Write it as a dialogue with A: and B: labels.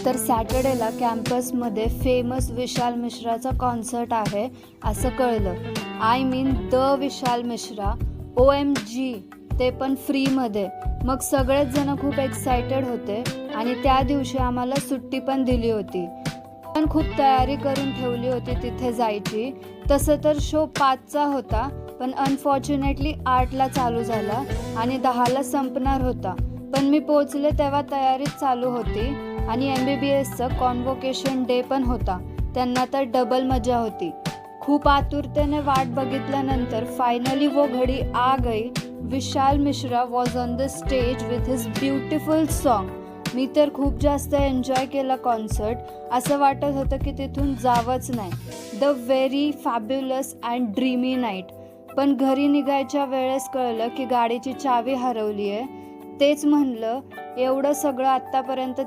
A: तर सॅटर्डेला कॅम्पसमध्ये फेमस विशाल मिश्राचा कॉन्सर्ट आहे असं कळलं. I mean the Vishal Mishra. OMG, ते पण फ्रीमध्ये. मग सगळेच जण खूप एक्सायटेड होते आणि त्या दिवशी आम्हाला सुट्टी पण दिली होती. पण खूप तयारी करून ठेवली होती तिथे जायची. तसं तर शो 5चा होता, पण अनफॉर्च्युनेटली 8ला चालू झाला आणि 10ला संपणार होता. पण मी पोचले तेव्हा तयारीच चालू होती आणि MBBSचं कॉन्व्होकेशन डे पण होता. त्यांना तर डबल मजा होती. खूप आतुरतेने वाट बघितल्यानंतर फायनली वो घडी आ गई. Vishal Mishra was on the stage with his beautiful song. मी तर खूप जास्त एन्जॉय केला कॉन्सर्ट. असं वाटत होतं की तिथून जावंच नाही. The very fabulous and dreamy night. पण घरी निघायच्या वेळेस कळलं की गाडीची चावी हरवली आहे. तेच म्हणलं, एवढं सगळं आत्तापर्यंत